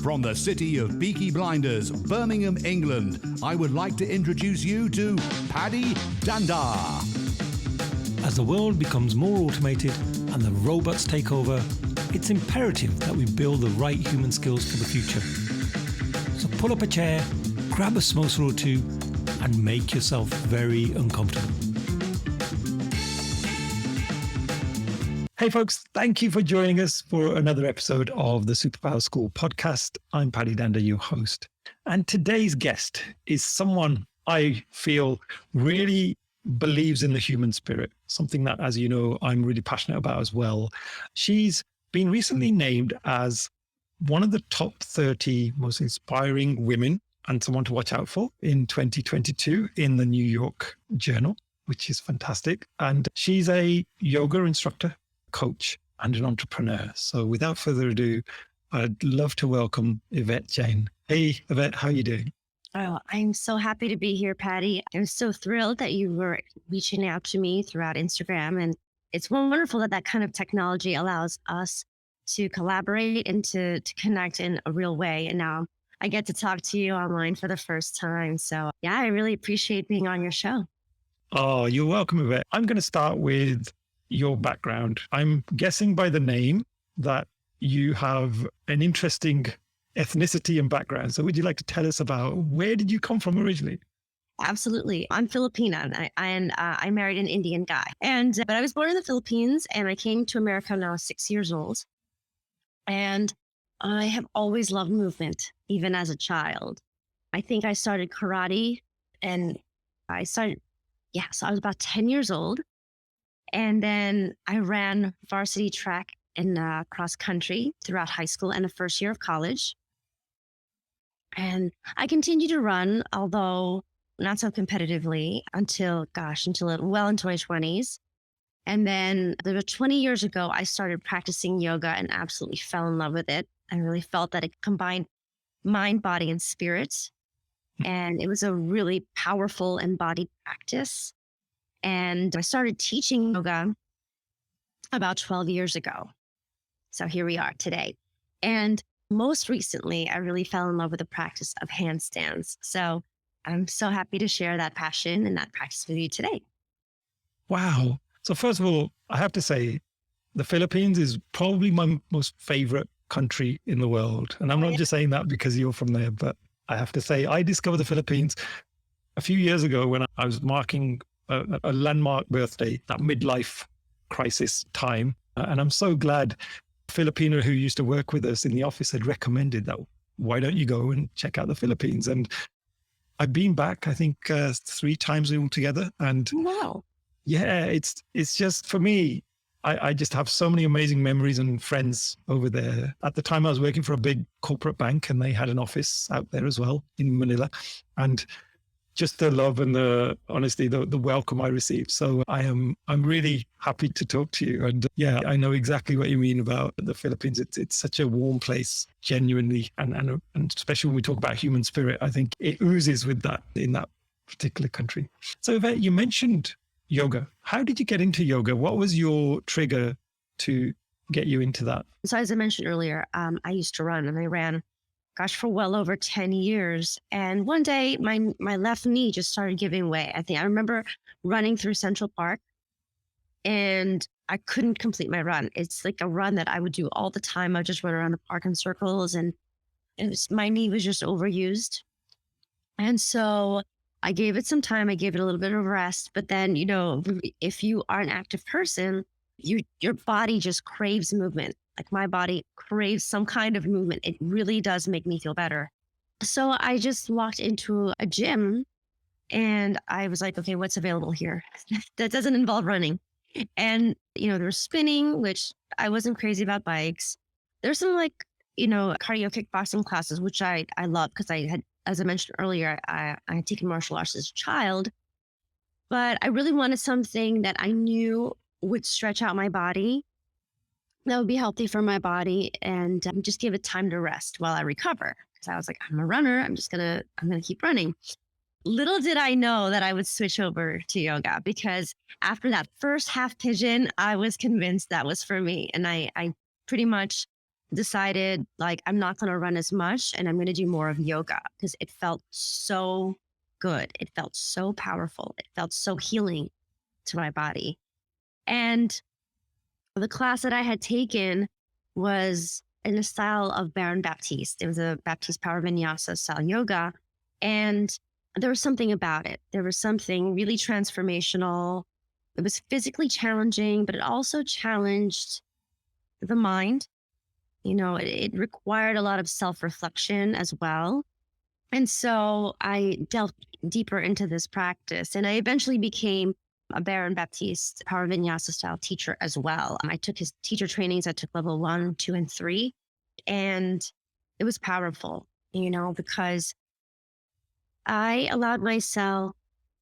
From the city of Peaky Blinders, Birmingham, England, I would like to introduce you to Paddy Danda. As the world becomes more automated and the robots take over, it's imperative that we build the right human skills for the future. So pull up a chair, grab a samosa or two, and make yourself very uncomfortable. Hey folks, thank you for joining us for another episode of the Superpowers School podcast. I'm Paddy Danda, your host. And today's guest is someone I feel really believes in the human spirit, something that, as you know, I'm really passionate about as well. She's been recently named as one of the top 30 most inspiring women and someone to watch out for in 2022 in the New York Journal, which is fantastic. And she's a yoga instructor, coach, and an entrepreneur. So without further ado, I'd love to welcome Yvette Jain. Hey, Yvette, how are you doing? Oh, I'm so happy to be here, Paddy. I'm so thrilled that you were reaching out to me throughout Instagram. And it's wonderful that that kind of technology allows us to collaborate and to connect in a real way. And now I get to talk to you online for the first time. So yeah, I really appreciate being on your show. Oh, you're welcome, Yvette. I'm going to start with your background. I'm guessing by the name that you have an interesting ethnicity and background. So would you like to tell us about where did you come from originally? Absolutely. I'm Filipina and I married an Indian guy. But I was born in the Philippines and I came to America when I was 6 years old. And I have always loved movement, even as a child. I think I started karate and so I was about 10 years old. And then I ran varsity track and cross country throughout high school and the first year of college. And I continued to run, although not so competitively until well into my 20s. And then about 20 years ago, I started practicing yoga and absolutely fell in love with it. I really felt that it combined mind, body, and spirit. And it was a really powerful embodied practice. And I started teaching yoga about 12 years ago. So here we are today. And most recently, I really fell in love with the practice of handstands. So I'm so happy to share that passion and that practice with you today. Wow. So first of all, I have to say, the Philippines is probably my most favorite country in the world. And I'm not just saying that because you're from there, but I have to say, I discovered the Philippines a few years ago when I was marking a landmark birthday, that midlife crisis time. And I'm so glad a Filipino who used to work with us in the office had recommended that, why don't you go and check out the Philippines? And I've been back, I think 3 times altogether. And wow. Yeah, it's just, for me, I just have so many amazing memories and friends over there. At the time I was working for a big corporate bank and they had an office out there as well in Manila. And just the love and the welcome I received. So I'm really happy to talk to you. And yeah, I know exactly what you mean about the Philippines. It's such a warm place, genuinely. And especially when we talk about human spirit, I think it oozes with that in that particular country. So Yvette, you mentioned yoga. How did you get into yoga? What was your trigger to get you into that? So as I mentioned earlier, I used to run and I ran for well over 10 years. And one day my left knee just started giving way. I remember running through Central Park and I couldn't complete my run. It's like a run that I would do all the time. I just run around the park in circles and my knee was just overused. And so I gave it some time. I gave it a little bit of rest. But then, if you are an active person, your body just craves movement. Like my body craves some kind of movement. It really does make me feel better. So I just walked into a gym and I was like, okay, what's available here? That doesn't involve running. And, there's spinning, which I wasn't crazy about bikes. There's some cardio kickboxing classes, which I love because I had, as I mentioned earlier, I had taken martial arts as a child. But I really wanted something that I knew would stretch out my body, that would be healthy for my body, and just give it time to rest while I recover. Because I was like, I'm a runner. I'm gonna keep running. Little did I know that I would switch over to yoga, because after that first half pigeon, I was convinced that was for me. And I pretty much decided like, I'm not going to run as much and I'm going to do more of yoga because it felt so good. It felt so powerful. It felt so healing to my body. And the class that I had taken was in the style of Baron Baptiste. It was a Baptiste Power Vinyasa style yoga. And there was something about it. There was something really transformational. It was physically challenging, but it also challenged the mind. It required a lot of self-reflection as well. And so I delved deeper into this practice, and I eventually became a Baron Baptiste Power Vinyasa style teacher as well. I took his teacher trainings. I took level 1, 2, and 3, and it was powerful, because I allowed myself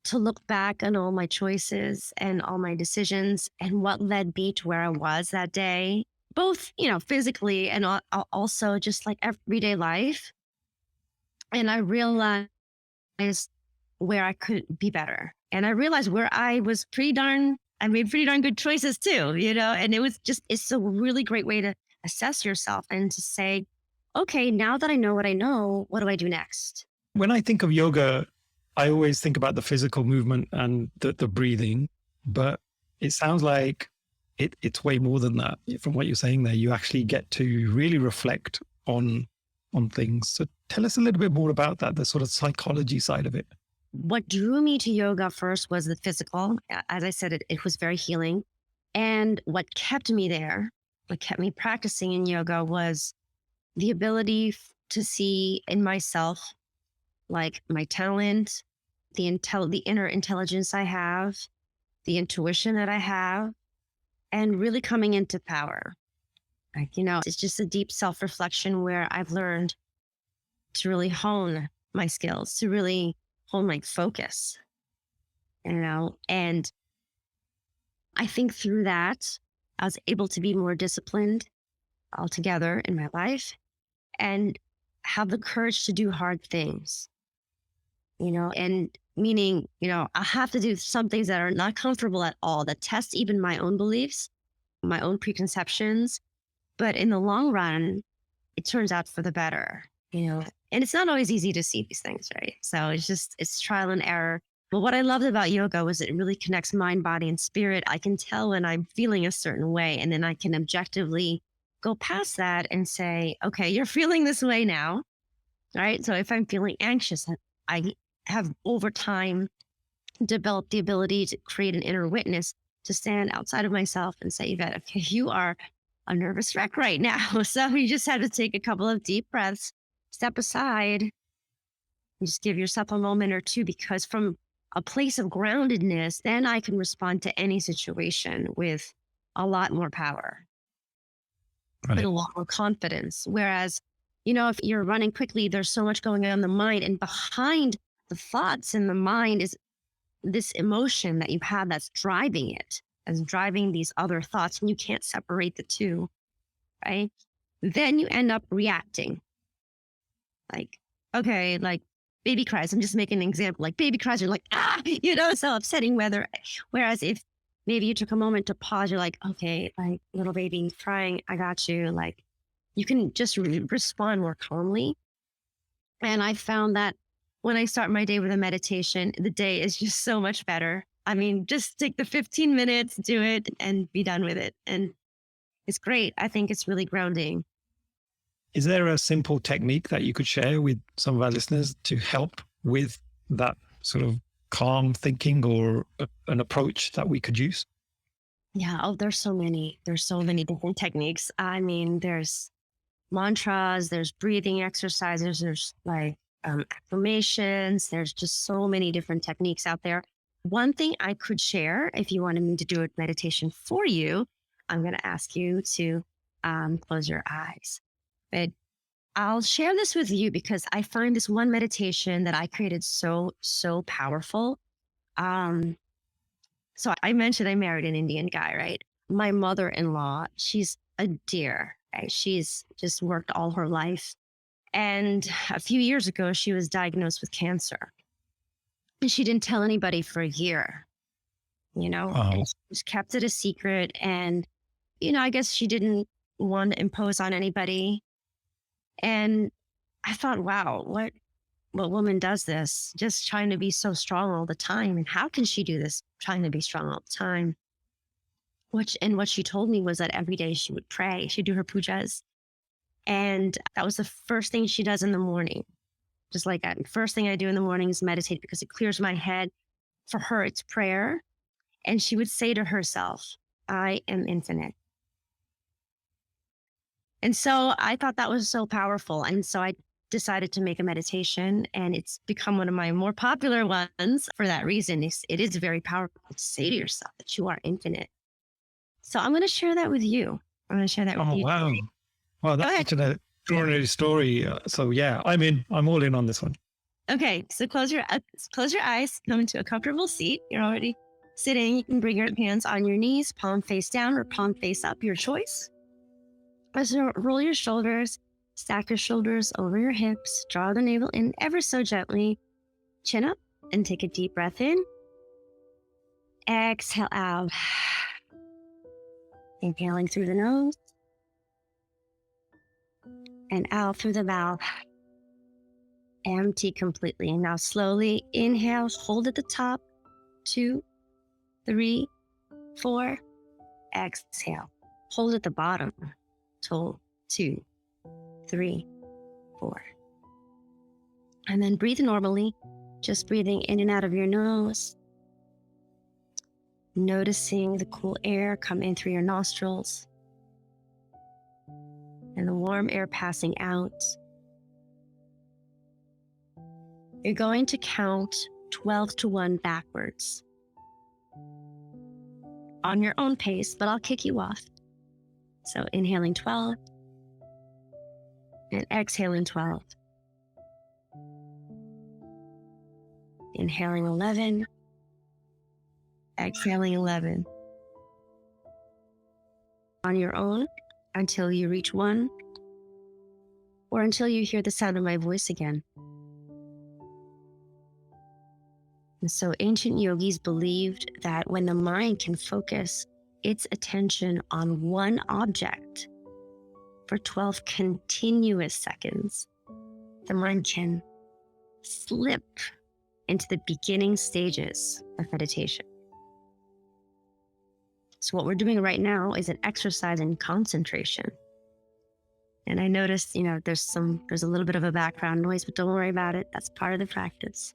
to look back on all my choices and all my decisions and what led me to where I was that day, both, physically and also just like everyday life. And I realized where I could be better. And I realized where I made pretty darn good choices too, and it's a really great way to assess yourself and to say, okay, now that I know what I know, what do I do next? When I think of yoga, I always think about the physical movement and the breathing, but it sounds like it's way more than that. From what you're saying there, you actually get to really reflect on things. So tell us a little bit more about that, the sort of psychology side of it. What drew me to yoga first was the physical. As I said, it was very healing. And what kept me there, what kept me practicing in yoga was the ability to see in myself, like my talent, the inner intelligence I have, the intuition that I have, and really coming into power. Like, it's just a deep self-reflection where I've learned to really hone my skills, to really hone my focus, and I think through that, I was able to be more disciplined altogether in my life and have the courage to do hard things, and meaning, I have to do some things that are not comfortable at all, that test even my own beliefs, my own preconceptions. But in the long run, it turns out for the better, and it's not always easy to see these things, right? So it's trial and error. But what I loved about yoga was it really connects mind, body, and spirit. I can tell when I'm feeling a certain way, and then I can objectively go past that and say, okay, you're feeling this way now, right? So if I'm feeling anxious, I have over time developed the ability to create an inner witness to stand outside of myself and say, Yvette, okay, you are a nervous wreck right now. So you just have to take a couple of deep breaths, step aside, and just give yourself a moment or two, because from a place of groundedness, then I can respond to any situation with a lot more power, Right. and a lot more confidence. Whereas, if you're running quickly, there's so much going on in the mind, and behind the thoughts in the mind is this emotion that you have that's driving it, as driving these other thoughts, and you can't separate the two, right? Then you end up reacting. Like, okay, like baby cries. I'm just making an example. Like baby cries, you're like, so upsetting. Whereas if maybe you took a moment to pause, you're like, okay, like little baby crying, I got you. Like you can just respond more calmly. And I found that when I start my day with a meditation, the day is just so much better. I mean, just take the 15 minutes, do it, and be done with it. And it's great. I think it's really grounding. Is there a simple technique that you could share with some of our listeners to help with that sort of calm thinking, or an approach that we could use? Yeah. Oh, there's so many. There's so many different techniques. I mean, there's mantras, there's breathing exercises, there's like affirmations. There's just so many different techniques out there. One thing I could share, if you wanted me to do a meditation for you, I'm going to ask you to close your eyes. But I'll share this with you because I find this one meditation that I created so powerful. So I mentioned I married an Indian guy, right? My mother-in-law, she's a dear, right? She's just worked all her life. And a few years ago, she was diagnosed with cancer. And she didn't tell anybody for a year, Wow. and she just kept it a secret. And, I guess she didn't want to impose on anybody. And I thought, wow, what woman does this? Just trying to be so strong all the time. And how can she do this, trying to be strong all the time? What she told me was that every day she would pray. She'd do her pujas. And that was the first thing she does in the morning. Just like that. First thing I do in the morning is meditate because it clears my head. For her, it's prayer. And she would say to herself, I am infinite. And so I thought that was so powerful. And so I decided to make a meditation, and it's become one of my more popular ones for that reason. It is very powerful to say to yourself that you are infinite. So I'm going to share that with you. I'm going to share that with you. Wow. Wow, that's such an extraordinary story. So yeah, I'm all in on this one. Okay, so close your eyes, come into a comfortable seat. You're already sitting. You can bring your hands on your knees, palm face down or palm face up, your choice. So roll your shoulders, stack your shoulders over your hips, draw the navel in ever so gently, chin up, and take a deep breath in. Exhale out. Inhaling through the nose and out through the mouth. Empty completely. Now slowly inhale, hold at the top. 2, 3, 4. Exhale. Hold at the bottom. 2, 3, 4. And then breathe normally, just breathing in and out of your nose. Noticing the cool air come in through your nostrils and the warm air passing out. You're going to count 12 to 1 backwards on your own pace, but I'll kick you off. So inhaling 12 and exhaling 12. Inhaling 11. Exhaling 11. On your own until you reach 1 or until you hear the sound of my voice again. And so ancient yogis believed that when the mind can focus its attention on one object for 12 continuous seconds, the mind can slip into the beginning stages of meditation. So what we're doing right now is an exercise in concentration. And I noticed, there's a little bit of a background noise, but don't worry about it. That's part of the practice.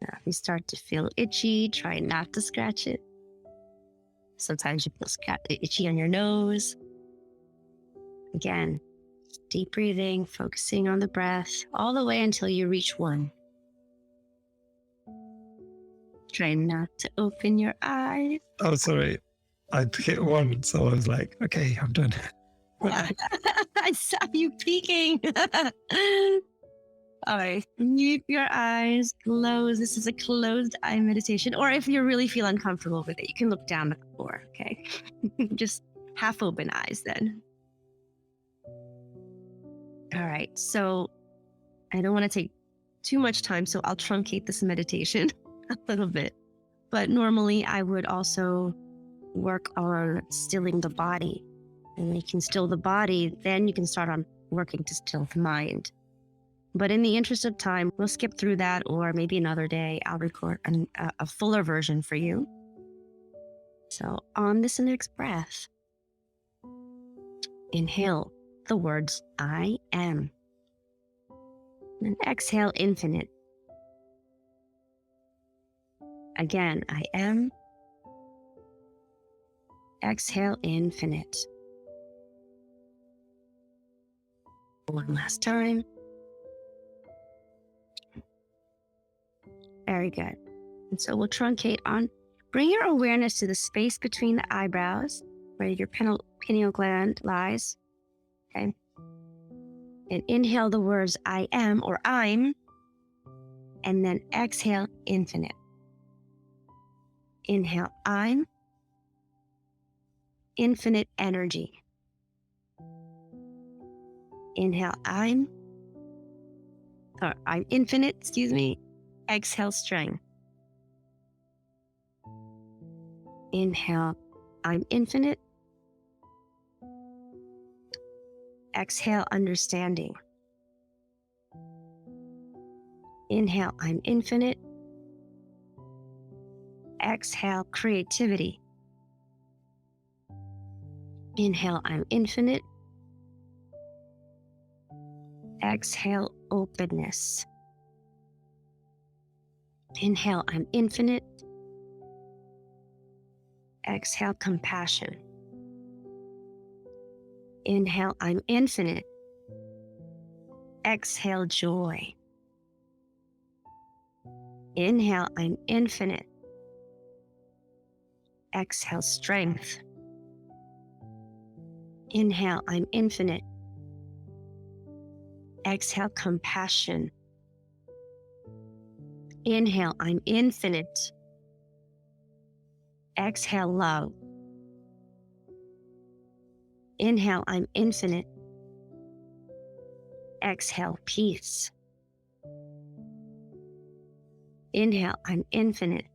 Now, if you start to feel itchy, try not to scratch it. Sometimes you feel itchy on your nose. Again, deep breathing, focusing on the breath, all the way until you reach 1. Try not to open your eyes. Oh, sorry. I hit 1, so I was like, okay, I'm done. I saw you peeking. All right, keep your eyes closed. This is a closed eye meditation. Or if you really feel uncomfortable with it, you can look down at the floor, okay? Just half open eyes then. All right, so I don't want to take too much time, so I'll truncate this meditation a little bit. But normally I would also work on stilling the body. And when you can still the body, then you can start on working to still the mind. But in the interest of time, we'll skip through that, or maybe another day I'll record a fuller version for you. So on this next breath, inhale the words, I am. And exhale, infinite. Again, I am. Exhale, infinite. One last time. Very good. And so we'll truncate on. Bring your awareness to the space between the eyebrows, where your pineal gland lies. Okay. And inhale the words I am or I'm, and then exhale infinite. Inhale I'm, infinite energy. Inhale I'm infinite, Exhale strength. Inhale I'm infinite. Exhale, understanding. Inhale, I'm infinite. Exhale, creativity. Inhale, I'm infinite. Exhale, openness. Inhale, I'm infinite. Exhale, compassion. Inhale, I'm infinite. Exhale, joy. Inhale, I'm infinite. Exhale, strength. Inhale, I'm infinite. Exhale, compassion. Inhale, I'm infinite. Exhale, love. Inhale, I'm infinite. Exhale, peace. Inhale, I'm infinite.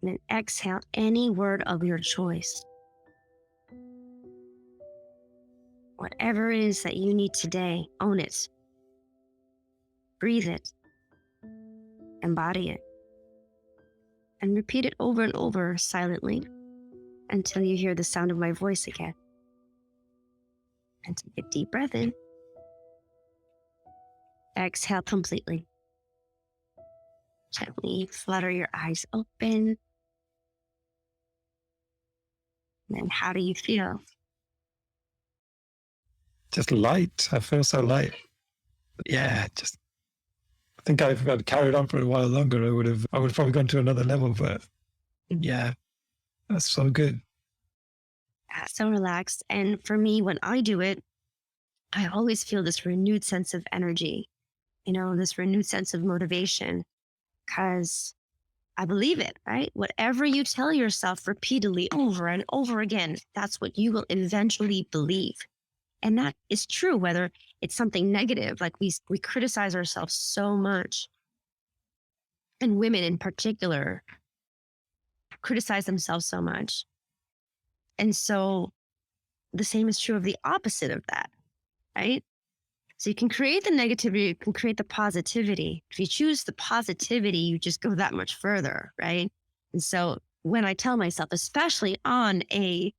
And then exhale any word of your choice. Whatever it is that you need today, own it. Breathe it. Embody it. And repeat it over and over silently until you hear the sound of my voice again. And take a deep breath in. Exhale completely. Gently flutter your eyes open. And then how do you feel? Just light. I feel so light. Yeah, just I think if I'd carried on for a while longer, I would have probably gone to another level. But yeah, that's so good. So relaxed. And for me, when I do it, I always feel this renewed sense of energy, this renewed sense of motivation, because I believe it, right? Whatever you tell yourself repeatedly over and over again, that's what you will eventually believe. And that is true, whether it's something negative, like we criticize ourselves so much. And women in particular criticize themselves so much. And so the same is true of the opposite of that, right? So you can create the negativity, you can create the positivity. If you choose the positivity, you just go that much further, right? And so when I tell myself, especially on a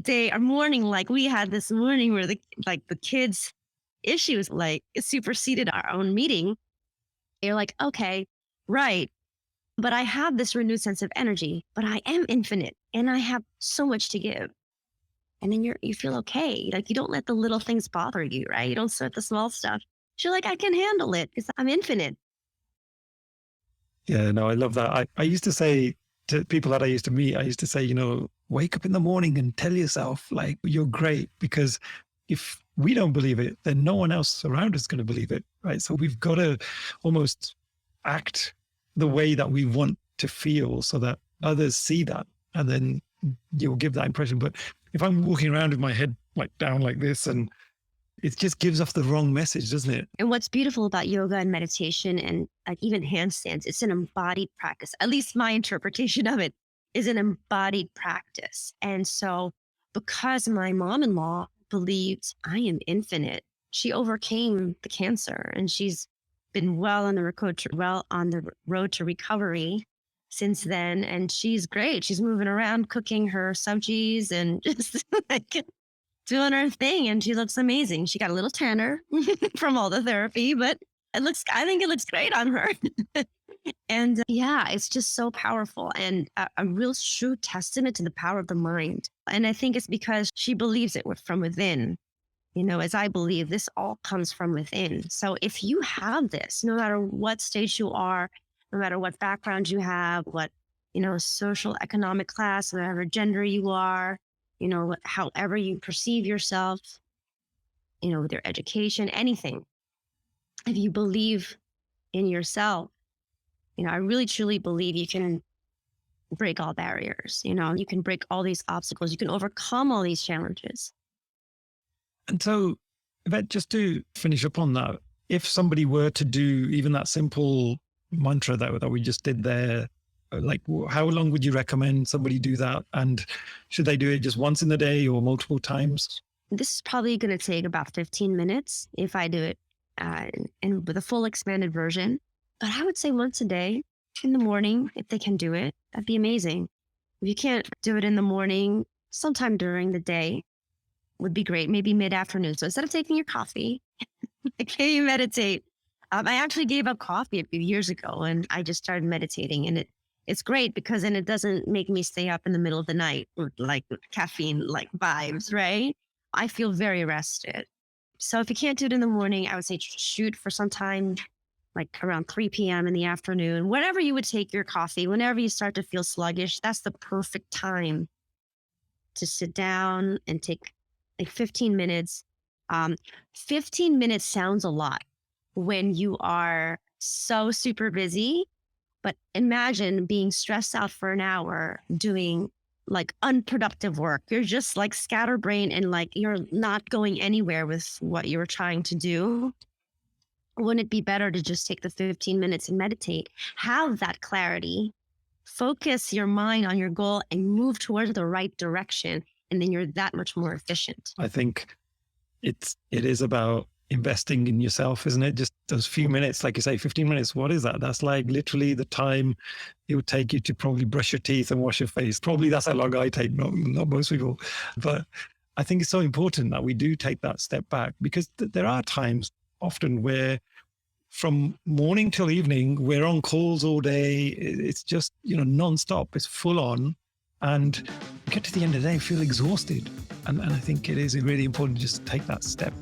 day or morning like we had this morning where the kids' issues superseded our own meeting, you're like, okay, right. But I have this renewed sense of energy, but I am infinite and I have so much to give. And then you feel okay. Like you don't let the little things bother you, right? You don't sweat the small stuff. You're like, I can handle it because I'm infinite. Yeah, no, I love that. I used to say to people that I used to meet, wake up in the morning and tell yourself like you're great, because if we don't believe it, then no one else around us is going to believe it, right? So we've got to almost act the way that we want to feel so that others see that, and then you'll give that impression. But if I'm walking around with my head down like this, and it just gives off the wrong message, doesn't it? And what's beautiful about yoga and meditation and even handstands, it's an embodied practice. At least my interpretation of it is an embodied practice. And so because my mom-in-law believed I am infinite, she overcame the cancer and she's been well on the road to recovery since then. And she's great. She's moving around, cooking her sabjis and just doing her thing. And she looks amazing. She got a little tanner from all the therapy, but I think it looks great on her. And yeah, it's just so powerful and a real true testament to the power of the mind. And I think it's because she believes it from within. As I believe, this all comes from within. So if you have this, no matter what stage you are, no matter what background you have, what, social, economic class, whatever gender you are, however you perceive yourself, with your education, anything, if you believe in yourself, I really truly believe you can break all barriers. You can break all these obstacles. You can overcome all these challenges. And so, Yvette, just to finish up on that, if somebody were to do even that simple mantra that we just did there, Like, how long would you recommend somebody do that? And should they do it just once in the day or multiple times? This is probably going to take about 15 minutes if I do it and with a full expanded version. But I would say once a day in the morning, if they can do it, that'd be amazing. If you can't do it in the morning, sometime during the day would be great, maybe mid-afternoon. So instead of taking your coffee, can you meditate? I actually gave up coffee a few years ago and I just started meditating, and it's great because then it doesn't make me stay up in the middle of the night with like caffeine like vibes, right? I feel very rested. So if you can't do it in the morning, I would say shoot for some time like around 3 p.m. in the afternoon. Whenever you would take your coffee, whenever you start to feel sluggish, that's the perfect time to sit down and take like 15 minutes. 15 minutes sounds a lot when you are so super busy, but imagine being stressed out for an hour doing like unproductive work. You're just like scatterbrained and like you're not going anywhere with what you're trying to do. Wouldn't it be better to just take the 15 minutes and meditate, have that clarity, focus your mind on your goal and move towards the right direction? And then you're that much more efficient. I think it is about investing in yourself, isn't it? Just those few minutes, like you say, 15 minutes. What is that? That's like literally the time it would take you to probably brush your teeth and wash your face. Probably that's how long I take, not most people. But I think it's so important that we do take that step back, because there are times often where from morning till evening, we're on calls all day. It's just, nonstop. It's full on. And get to the end of the day, feel exhausted. And I think it is really important just to take that step